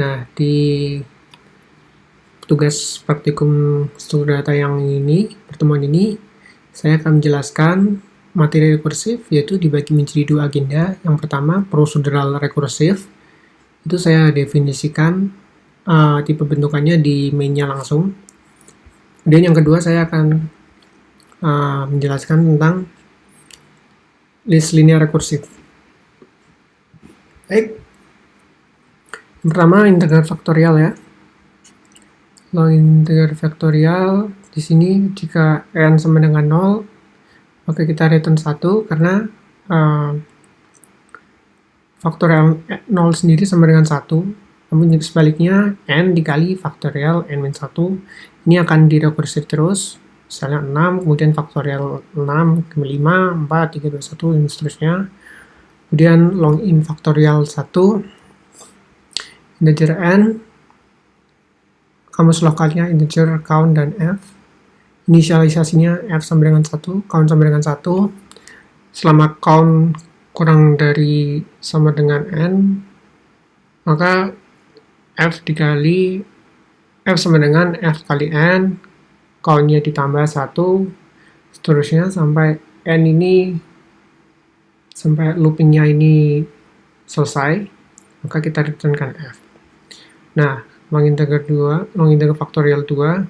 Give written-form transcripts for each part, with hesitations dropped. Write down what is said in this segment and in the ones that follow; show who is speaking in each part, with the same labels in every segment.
Speaker 1: Nah, di tugas praktikum struktur data yang ini, pertemuan ini, saya akan menjelaskan materi rekursif, yaitu dibagi menjadi dua agenda. Yang pertama, procedural rekursif. Itu saya definisikan tipe bentukannya di main-nya langsung. Kemudian yang kedua, saya akan menjelaskan tentang list linear rekursif. Baik. Yang pertama, integral faktorial ya. Kalau integral faktorial di sini jika n sama dengan 0, maka kita return 1 karena faktorial 0 sendiri sama dengan 1. Namun sebaliknya n dikali faktorial n-1 ini akan direkursif terus. Misalnya 6, kemudian faktorial 6, 5, 4, 3, 2, 1, dan seterusnya. Kemudian long in faktorial 1, integer n, kamus lokalnya integer count dan f, inisialisasinya f sama dengan 1, count sama dengan 1, selama count kurang dari sama dengan n, maka f dikali f sama dengan f kali n, count-nya ditambah 1, seterusnya sampai n ini, sampai looping-nya ini selesai, maka kita returnkan f. Nah, long integral faktorial 2,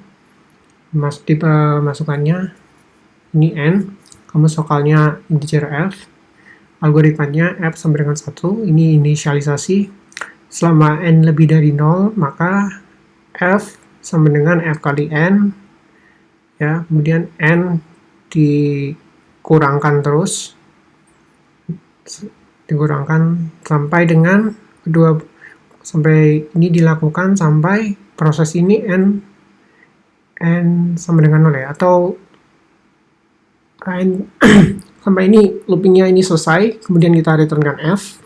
Speaker 1: tipe masukannya ini n, kamus lokalnya integer f, algoritmanya f sama dengan 1, ini inisialisasi, selama n lebih dari 0, maka f sama dengan f kali n, ya, kemudian n dikurangkan terus, sampai dengan sampai ini dilakukan sampai proses ini n sama dengan 0 ya, atau n sampai ini loopingnya ini selesai, kemudian kita returnkan f.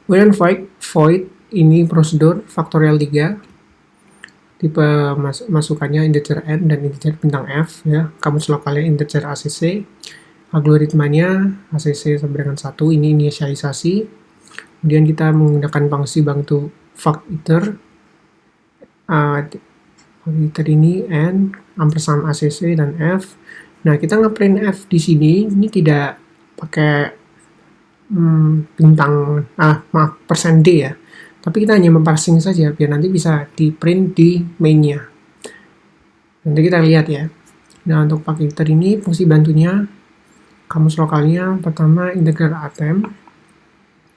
Speaker 1: Kemudian void ini prosedur faktorial 3, tipe masukannya integer n dan integer bintang f ya, kamus lokalnya integer ACC, algoritmanya ACC sama dengan 1, ini inisialisasi. Kemudian kita menggunakan fungsi bantu factor, factor ini n ampersand ACC dan f. Nah, kita ngeprint f di sini ini tidak pakai bintang persen d ya, tapi kita hanya memparsing saja biar nanti bisa di print di main-nya. Nanti kita lihat ya. Nah, untuk factor ini fungsi bantunya kamus lokalnya pertama integral atem.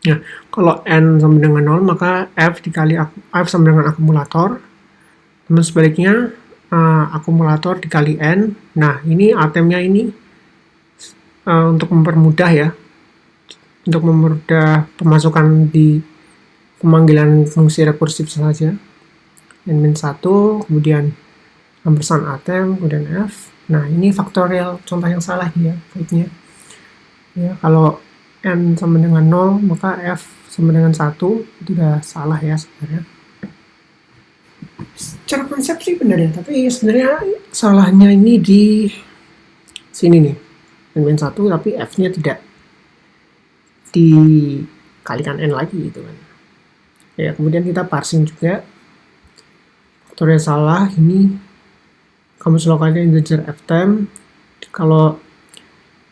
Speaker 1: Ya, kalau n sama dengan 0, maka f dikali f sama dengan akumulator. Namun sebaliknya akumulator dikali n. Nah, ini atemnya ini untuk mempermudah ya, untuk mempermudah pemasukan di pemanggilan fungsi rekursif saja. n-1, kemudian ampersand atem, kemudian f. Nah, ini faktorial contoh yang salah ya, baiknya. Ya, kalau n sama dengan 0, maka f sama dengan 1, itu udah salah ya sebenarnya. Secara konsep sih benar ya, tapi sebenarnya salahnya ini di sini nih, n-1, tapi f-nya tidak dikalikan n lagi gitu kan. Ya, kemudian kita parsing juga. Faktorial salah ini kamus lokalnya integer ftem. Kalau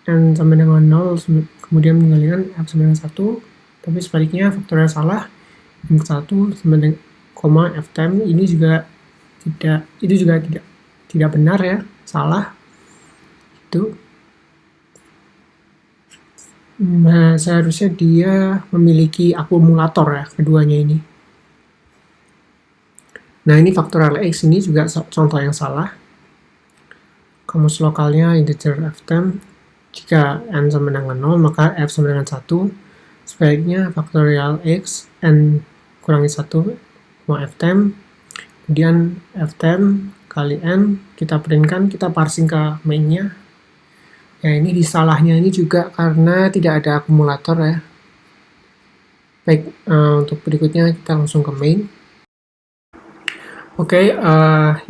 Speaker 1: n sama dengan 0, kemudian mengalihkan f sama dengan 1, tapi sebaliknya faktorial salah n-1 sama dengan koma ftem, ini juga tidak benar ya, salah. Itu nah, seharusnya dia memiliki akumulator ya, keduanya ini. Nah, ini faktorial x ini juga contoh yang salah. Kamus lokalnya integer ftem. Jika n sama dengan 0, maka f sama dengan 1. Sebaliknya faktorial x, n kurangi 1, mau ftem. Kemudian ftem kali n, kita printkan, kita parsing ke main-nya. Ya, ini disalahnya ini juga karena tidak ada akumulator ya. Baik, untuk berikutnya kita langsung ke main. Oke,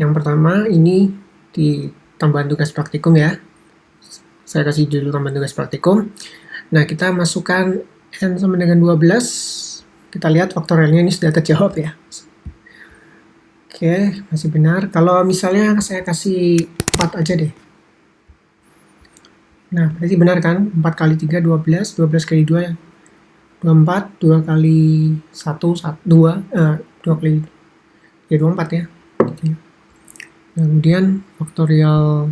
Speaker 1: yang pertama ini di tambahan tugas praktikum ya. Saya kasih judul tambahan tugas praktikum. Nah, kita masukkan n sama dengan 12. kita lihat faktorialnya ini sudah terjawab ya. Oke, masih benar. Kalau misalnya saya kasih 4 aja deh. Nah, berarti benar kan? 4 kali 3, 12. 12 kali 2, 24. 2 kali 1, 2. 2 kali, ya 24 ya. Nah, kemudian faktorial,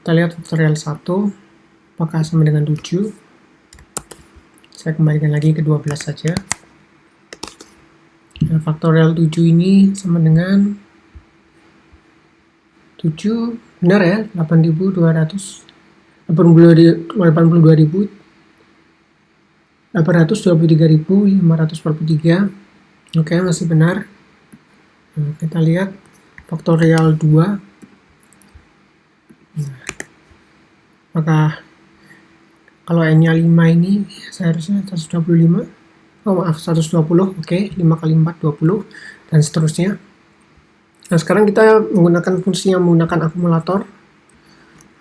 Speaker 1: kita lihat faktorial 1. Apakah sama dengan 7? Saya kembalikan lagi ke 12 saja. Nah, faktorial 7 ini sama dengan 7, benar ya, 82.823.543. Oke, masih benar. Nah, kita lihat faktorial 2. Nah, maka kalau n-nya 5 ini seharusnya 125. Oh maaf, 120. Oke, 5 kali 4, 20. Dan seterusnya. Nah, sekarang kita menggunakan fungsi yang menggunakan akumulator.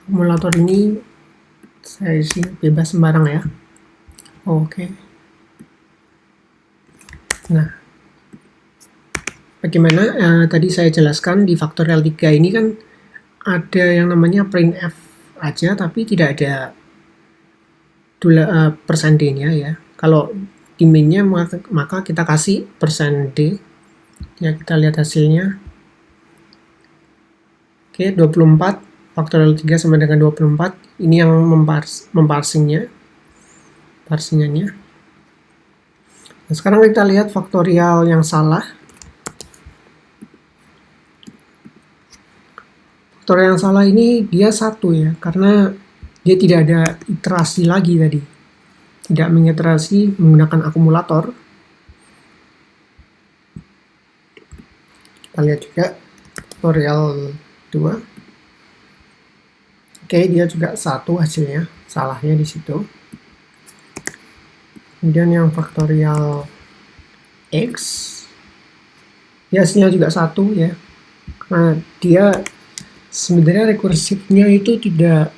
Speaker 1: Akumulator ini saya isi bebas sembarang ya. Oke. Nah, bagaimana tadi saya jelaskan di faktorial 3 ini kan ada yang namanya printf aja, tapi tidak ada %d-nya ya. Kalau di main-nya maka kita kasih %d. Ya, kita lihat hasilnya. Oke, 24. Faktorial 3 sama dengan 24. Ini yang memparsingannya. Nah, sekarang kita lihat faktorial yang salah. Faktorial yang salah ini dia 1 ya, karena dia tidak ada iterasi lagi tadi. Tidak mengiterasi menggunakan akumulator. Kita lihat juga faktorial 2. Oke, dia juga 1 hasilnya, salahnya di situ. Kemudian yang faktorial x, dia hasilnya juga 1 ya. Nah, dia sebenarnya rekursifnya itu tidak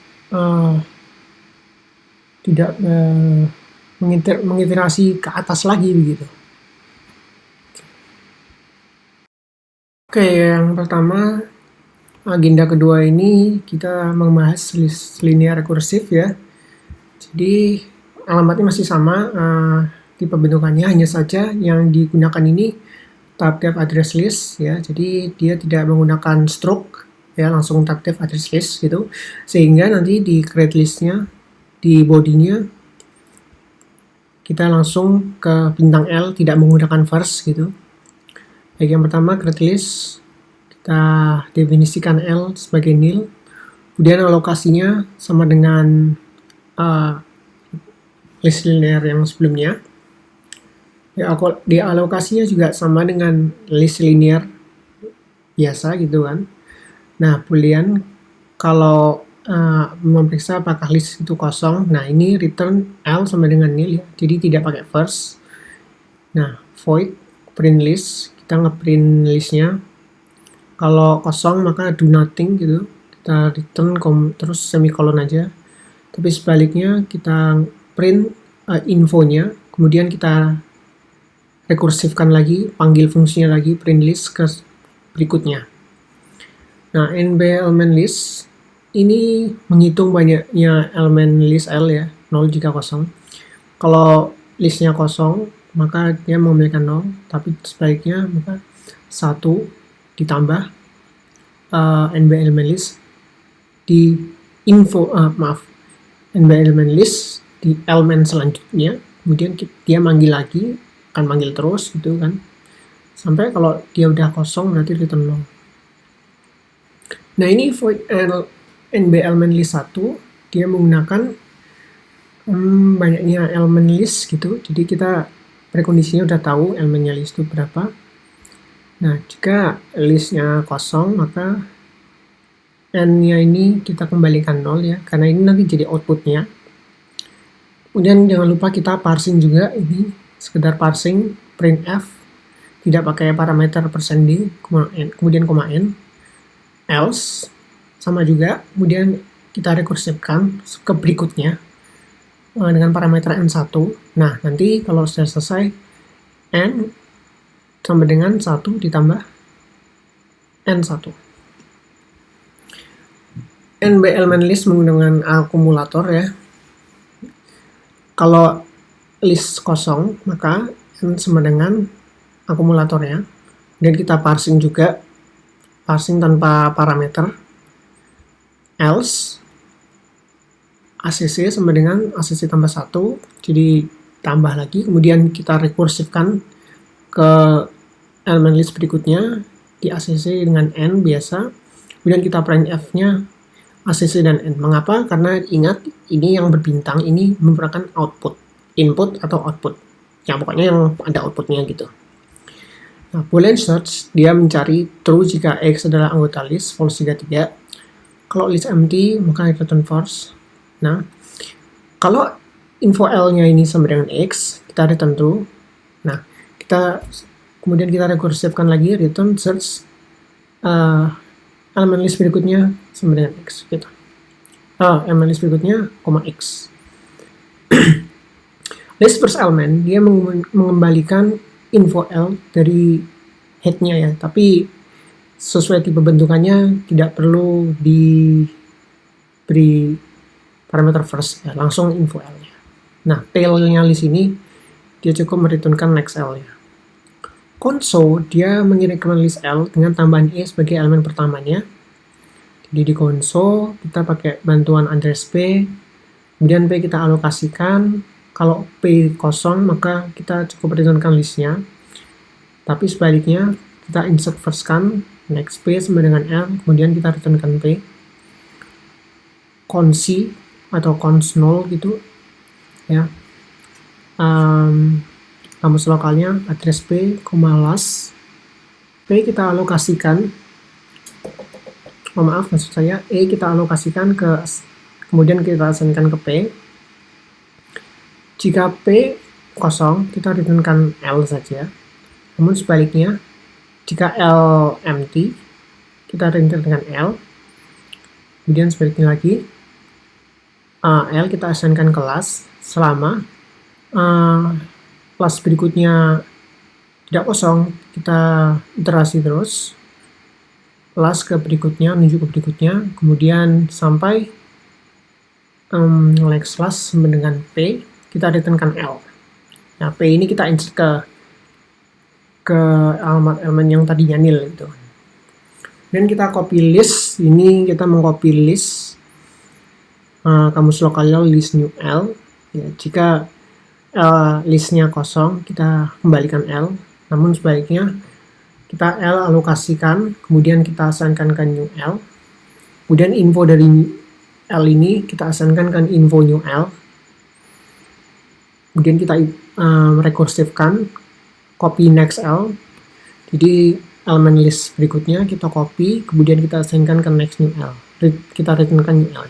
Speaker 1: mengiterasi ke atas lagi begitu. Oke, yang pertama, agenda kedua ini kita membahas list linear rekursif ya. Jadi alamatnya masih sama, tipe bentukannya, hanya saja yang digunakan ini type address list ya. Jadi dia tidak menggunakan stroke ya, langsung type address list gitu. Sehingga nanti di create listnya, di body-nya kita langsung ke bintang L, tidak menggunakan first gitu. Baik, yang pertama create list, kita definisikan L sebagai nil, kemudian alokasinya sama dengan list linear yang sebelumnya. Di alokasinya juga sama dengan list linear biasa gitu kan. Nah, boolean kalau memeriksa apakah list itu kosong. Nah, ini return L sama dengan nil ya, jadi tidak pakai first. Nah, void print list, kita ngeprint listnya. Kalau kosong maka do nothing gitu, kita return terus semikolon aja. Tapi sebaliknya kita print infonya, kemudian kita rekursifkan lagi, panggil fungsinya lagi, print list ke berikutnya. Nah, nb element list ini menghitung banyaknya elemen list L ya, 0 jika kosong. Kalau listnya kosong, maka dia memiliki 0, tapi sebaliknya maka 1 ditambah nb element list di nb element list di elemen selanjutnya, kemudian dia manggil lagi, akan manggil terus gitu kan, sampai kalau dia udah kosong berarti return 0. Nah, ini void nb element list 1, dia menggunakan banyaknya elemen list gitu, jadi kita prekondisinya udah tahu elemennya list itu berapa. Nah, jika listnya kosong maka n-nya ini kita kembalikan 0 ya, karena ini nanti jadi outputnya. Kemudian jangan lupa kita parsing juga, ini sekedar parsing printf, tidak pakai parameter %d, kemudian koma n, else sama juga, kemudian kita rekursifkan ke berikutnya dengan parameter n1. Nah, nanti kalau sudah selesai N sama dengan 1 ditambah N1. NB elemen list menggunakan akumulator ya. Kalau list kosong, maka N sama dengan akumulator ya. Dan kita parsing juga, parsing tanpa parameter. Else ACC sama dengan ACC tambah 1, jadi tambah lagi, kemudian kita rekursifkan ke elemen list berikutnya di ACC dengan N biasa, kemudian kita print F-nya ACC dan N. Mengapa? Karena ingat, ini yang berbintang ini merupakan output, input atau output. Ya, pokoknya yang ada outputnya gitu. Nah, Boolean search, dia mencari true jika X adalah anggota list, false jika tidak. Kalau list empty, maka return false. Nah, kalau info L-nya ini sama dengan X, kita return true. Nah, kemudian kita rekursifkan lagi, return search elemen list berikutnya sama dengan X. Gitu. Elemen list berikutnya, X. List first element, dia mengembalikan info L dari head-nya ya, tapi sesuai tipe bentukannya tidak perlu diberi parameter first ya, langsung info L-nya. Nah, tail-nya list ini dia cukup mereturnkan next L-nya. Console dia mengirimkan list L dengan tambahan E sebagai elemen pertamanya. Jadi di console kita pakai bantuan address P, kemudian P kita alokasikan. Kalau P kosong maka kita cukup returnkan listnya. Tapi sebaliknya kita insert first kan next P sama dengan L, kemudian kita returnkan P. Consi atau cons 0 gitu ya. Kamus lokalnya address P, last P kita alokasikan, maksud saya E kita alokasikan ke, kemudian kita assignkan ke P. Jika P kosong, kita returnkan L saja. Namun sebaliknya, jika L empty, kita returnkan L. Kemudian sebaliknya lagi, L kita assignkan ke last selama kelas berikutnya tidak kosong, kita iterasi terus last ke berikutnya, menuju ke berikutnya, kemudian sampai next last sama dengan P, kita returnkan L. Nah, P ini kita insert ke alamat elemen yang tadinya nil gitu. Dan kita copy list, ini kita mengcopy list kamus lokalnya list new L ya, jika listnya kosong kita kembalikan L, namun sebaliknya kita L alokasikan, kemudian kita assignkan ke new L, kemudian info dari L ini kita assignkan ke info new L, kemudian kita rekursifkan copy next L, jadi elemen list berikutnya kita copy, kemudian kita assignkan ke next new L, kita returnkan new L.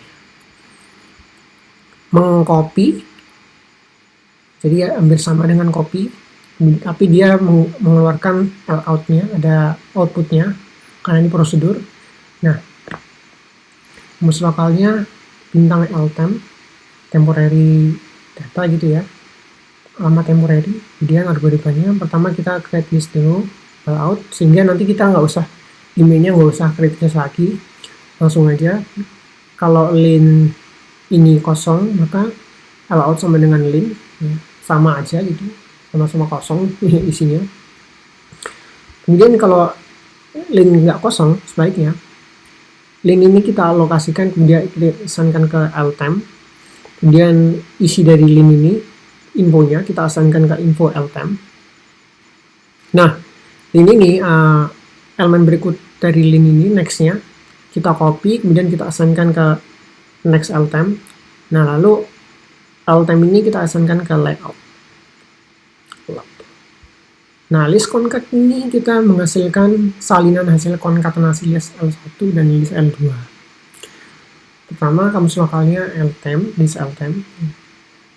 Speaker 1: Mengcopy, jadi hampir sama dengan copy, tapi dia mengeluarkan L out-nya, ada outputnya, karena ini prosedur. Nah, rumus lokalnya bintang L-temp, temporary data gitu ya, alamat temporary, kemudian algoritmanya, pertama kita create list dulu, L out, sehingga nanti kita nggak usah, emailnya nggak usah create list lagi, langsung aja, kalau lin ini kosong, maka L out sama dengan lin, ya, sama aja gitu, sama-sama kosong isinya. Kemudian kalau lin nggak kosong, sebaliknya lin ini kita alokasikan, kemudian kita assignkan ke L-temp, kemudian isi dari lin ini, infonya kita assignkan ke info L-temp. Nah, lin ini elemen berikut dari lin ini, nextnya kita copy, kemudian kita assignkan ke next L-temp. Nah, lalu L-temp ini kita assignkan ke layout. Nah, list concat ini kita menghasilkan salinan hasil konkatenasi list L1 dan list L2. Pertama, kamus lokalnya L-temp, list L-temp.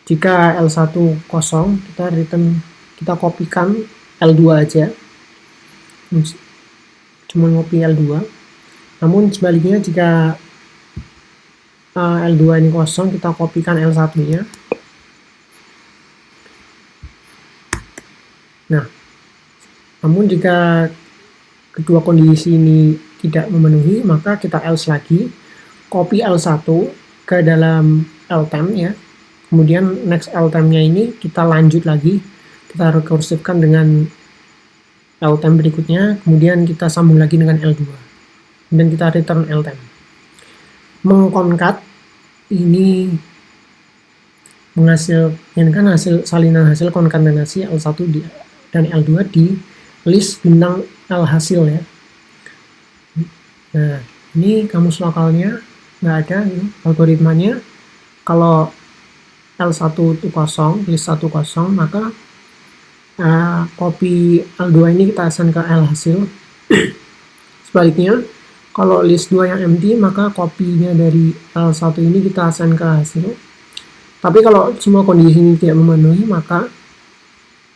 Speaker 1: Jika L1 kosong, kita kopikan L2 aja. Cuma copy L2. Namun sebaliknya, jika L2 ini kosong, kita kopikan L1-nya. Nah, namun jika kedua kondisi ini tidak memenuhi, maka kita else lagi, copy L1 ke dalam ltem ya. Kemudian next ltem-nya ini kita lanjut lagi, kita rekursifkan dengan ltem berikutnya, kemudian kita sambung lagi dengan L2. Dan kita return ltem. Mengkonkat ini menghasilkan salinan hasil konkatenasi L1 dan L2 di list bintang L hasil ya. Nah, ini kamus lokalnya nggak ada ya, algoritmanya. Kalau L1 itu kosong, list 1 kosong, maka copy L2 ini kita assign ke L hasil. Sebaliknya, kalau list 2 yang empty, maka kopinya dari L1 ini kita assign ke hasil. Tapi kalau semua kondisi ini tidak memenuhi, maka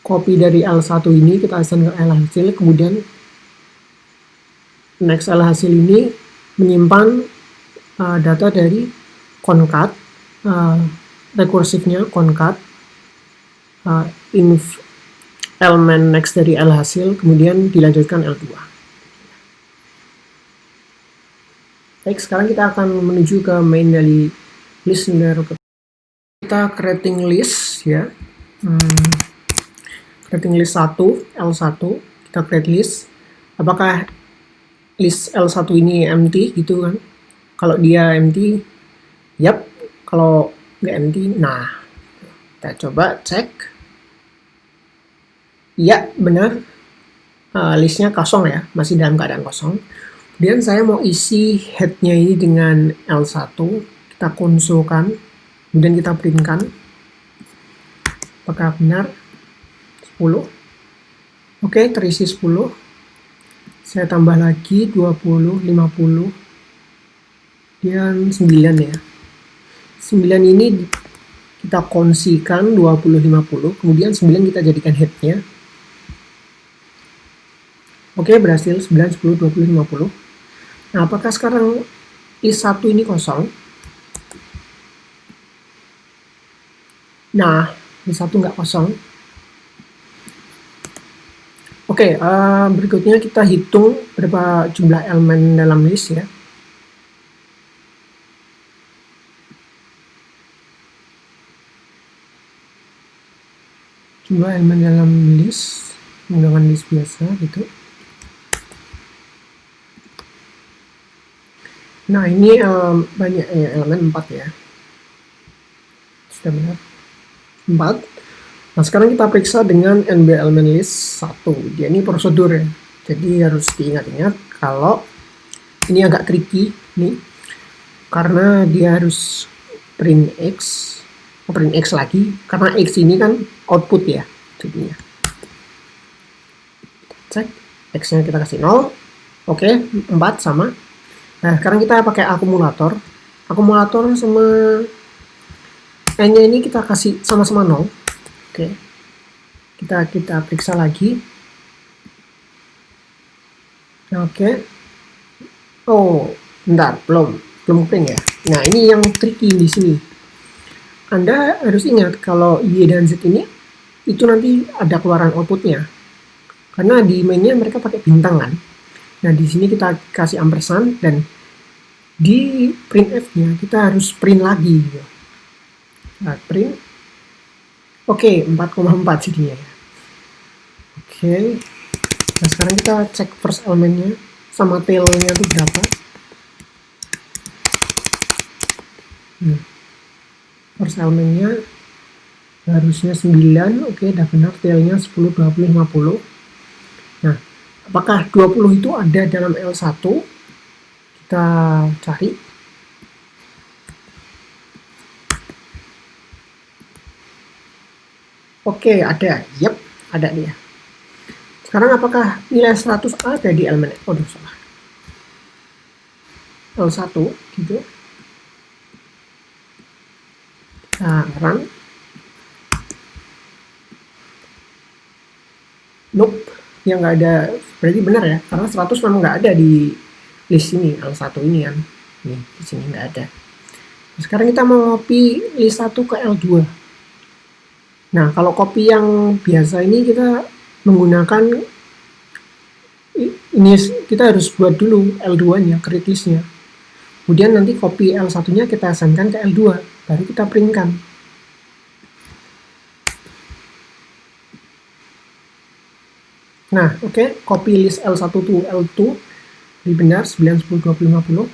Speaker 1: copy dari L1 ini kita assign ke L hasil, kemudian next L hasil ini menyimpan data dari concat, rekursifnya concat inf element next dari L hasil, kemudian dilanjutkan L2. Baik, sekarang kita akan menuju ke main dari list linear. Kita creating list ya. Creating list 1, L1, kita create list. Apakah list L1 ini empty gitu kan? Kalau dia empty, yap. Kalau nggak empty, nah kita coba cek. Ya, benar. Listnya kosong ya, masih dalam keadaan kosong. Kemudian saya mau isi headnya ini dengan L1, kita konsolkan, kemudian kita printkan. Apakah benar? 10. Oke, terisi 10. Saya tambah lagi 20, 50, dan 9 ya. 9 ini kita kongsikan 20, 50, kemudian 9 kita jadikan headnya. Oke, berhasil 9, 10, 20, 50. Nah, apakah sekarang list 1 ini kosong? Nah, list 1 nggak kosong. Oke, berikutnya kita hitung berapa jumlah elemen dalam list ya. Jumlah elemen dalam list menggunakan list biasa gitu. Nah, ini banyak ya, elemen 4 ya. Sudah benar. 4. Nah, sekarang kita periksa dengan NB elemen list 1. Dia ini prosedur ya. Jadi harus diingat-ingat kalau ini agak tricky nih. Karena dia harus print X lagi. Karena X ini kan output ya. Jadinya. Cek. X-nya kita kasih 0. Oke, 4 sama. Nah, sekarang kita pakai akumulator. Akumulator sama N-nya ini kita kasih sama-sama 0. Oke. Kita periksa lagi. Oke. Oh, bentar, belum print ya. Nah, ini yang tricky di sini. Anda harus ingat kalau Y dan Z ini itu nanti ada keluaran outputnya. Karena di mainnya mereka pakai bintang kan. Nah, di sini kita kasih ampersand dan di printf-nya kita harus print lagi gitu. Nah, print. Oke, 4,4 jadinya ya. Oke. Nah, sekarang kita cek first elemennya sama tail-nya itu berapa. First elemennya harusnya 9. Oke, udah benar. Tail-nya 10, 20, 50. Nah, apakah 20 itu ada dalam L1? Kita cari. Oke, ada. Yep, ada dia. Sekarang apakah nilai 100 ada di elemen? Oh, salah. L1 gitu. Nah, run. Nope, yang nggak ada. Berarti benar ya, karena 100 memang nggak ada di list ini, L1 ini kan. Nih, di sini nggak ada. Sekarang kita mau copy list 1 ke L2. Nah, kalau copy yang biasa ini kita menggunakan ini, kita harus buat dulu L2-nya, create list-nya. Kemudian nanti copy L1-nya kita assignkan ke L2, baru kita printkan. Nah, oke, copy list L1 to L2, ini benar, 9, 10, 20, 50.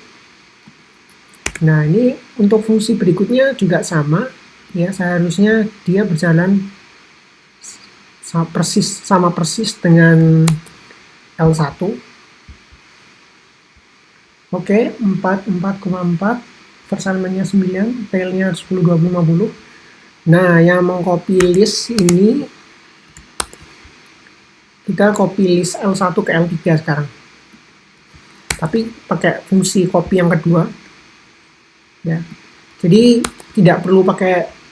Speaker 1: Nah, ini untuk fungsi berikutnya juga sama, ya, seharusnya dia berjalan sama persis dengan L1. Oke, 4,4, first elementnya 9, tailnya 10, 20, 50. Nah, yang mau copy list ini, kita copy list L1 ke L3 sekarang. Tapi pakai fungsi copy yang kedua. Ya. Jadi tidak perlu pakai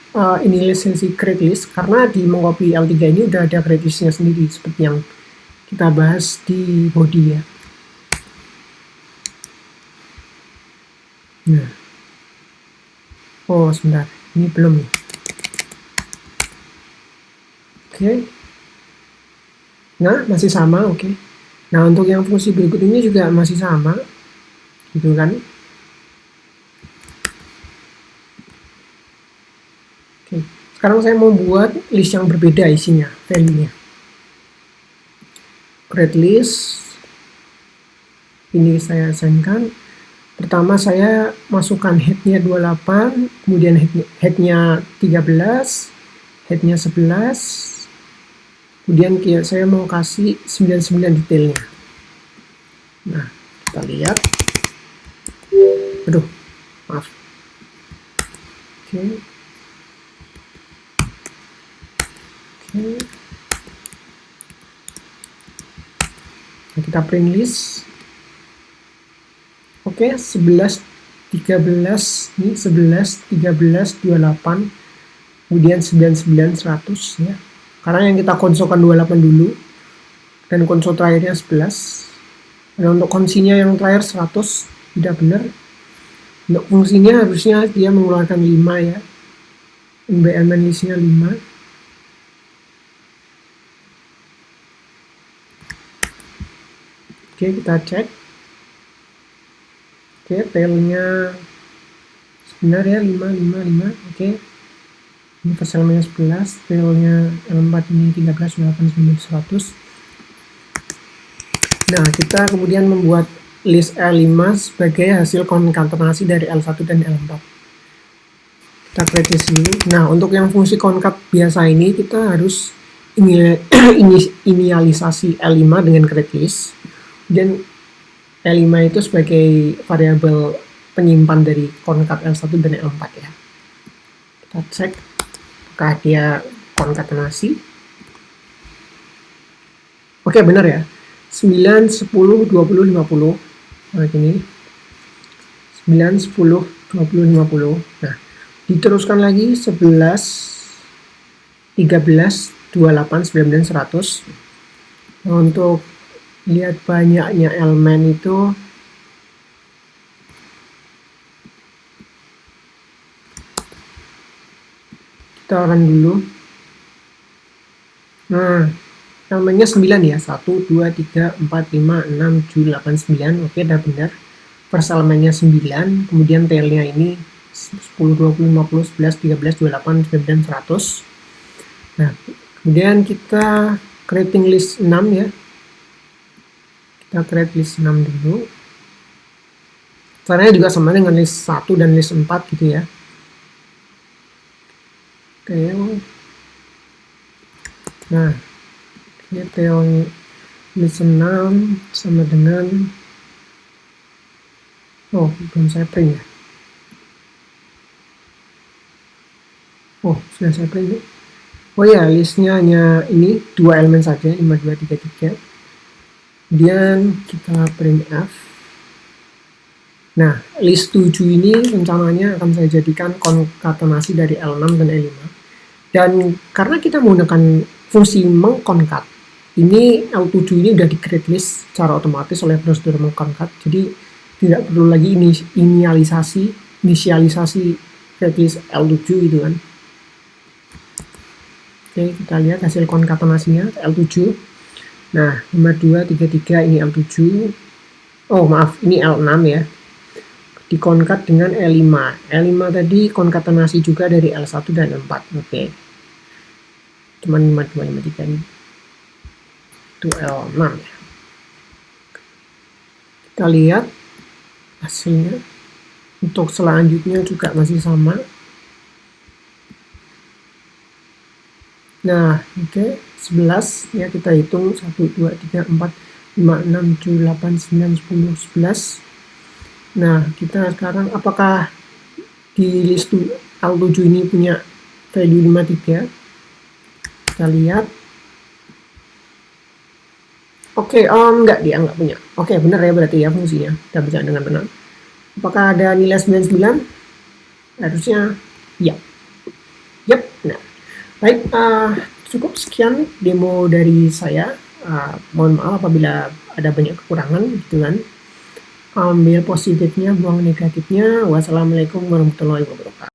Speaker 1: ini lisensi create list, karena di mengcopy L3 ini udah ada create listnya sendiri, seperti yang kita bahas di body ya. Nah. Oh, sebentar. Ini belum nih. Oke. Nah, masih sama, oke. Nah, untuk yang fungsi berikut ini juga masih sama. Gitu kan. Oke. Sekarang saya mau buat list yang berbeda isinya, value-nya. Create list. Ini saya assignkan. Pertama saya masukkan head-nya 28, kemudian head-nya 13, head-nya 11, kemudian saya mau kasih 99 detailnya. Nah, kita lihat. Aduh, maaf. Oke. Nah, kita print list. Oke, 11, 13, ini 11, 13, 28, kemudian 99, 100 ya. Karena yang kita konsolkan 28 dulu, dan konsol terakhirnya 11. Dan untuk konsinya yang terakhir 100, tidak benar. Untuk fungsinya harusnya dia mengeluarkan 5 ya. NBLman listnya 5. Oke, kita cek. Oke, tailnya benar ya, 5, 5, 5. Oke. Ini first elementnya 11, tailnya L4 ini 13, 8, 9, 100. Nah, kita kemudian membuat list L5 sebagai hasil konkatenasi dari L1 dan L4. Kita create list dulu. Nah, untuk yang fungsi konkat biasa ini, kita harus inisialisasi L5 dengan create list. Dan L5 itu sebagai variabel penyimpan dari konkat L1 dan L4 ya. Kita cek apakah dia konkatenasi. Oke, benar ya. 9, 10, 20, 50. Nah, ini 9, 10, 20, 50. Nah, diteruskan lagi 11, 13, 28, 19, 100. Nah, untuk lihat banyaknya elemen itu kita run dulu. Nah, elemennya 9 ya, 1, 2, 3, 4, 5, 6, 7, 8, 9. Oke, udah benar. First elemennya 9, kemudian tailnya ini 10, 20, 50, 11, 13, 28, 19, 100. Nah, kemudian kita creating list 6 ya. Kita create list 6 dulu. Caranya juga sama dengan list 1 dan list 4 gitu ya. Tail. Nah, ini tail list 6 sama dengan, oh, belum saya print ya. Oh, sudah saya print. Oh ya, listnya hanya ini 2 elemen saja, 5, 2, 3, 3. Kemudian kita print F. Nah, list 7 ini rencananya akan saya jadikan konkatenasi dari L6 dan L5. Dan karena kita menggunakan fungsi mengkonkat, ini L7 ini udah di create list secara otomatis oleh prosedur mengkonkat. Jadi tidak perlu lagi inisialisasi create list L7 gitu kan. Oke, kita lihat hasil konkatenasinya L7. Nah, 5233 ini L7. Oh, maaf, ini L6 ya. Dikonkat dengan L5. L5 tadi konkatenasi juga dari L1 dan L4. Oke. Cuman 5253 ini. Itu L6 ya. Kita lihat hasilnya. Untuk selanjutnya juga masih sama. Nah, oke, 11 ya, kita hitung 1 2 3 4 5 6 7 8 9 10 11. Nah, kita sekarang apakah di list L7 ini punya value 53? Kita lihat. Oke, enggak, dia enggak punya. Oke, benar ya berarti ya fungsinya. Kita baca dengan benar. Apakah ada nilai 99? Harusnya ya. Yap. Nah, baik, cukup sekian demo dari saya. Mohon maaf apabila ada banyak kekurangan gitu kan. Ambil positifnya, buang negatifnya. Wassalamualaikum warahmatullahi wabarakatuh.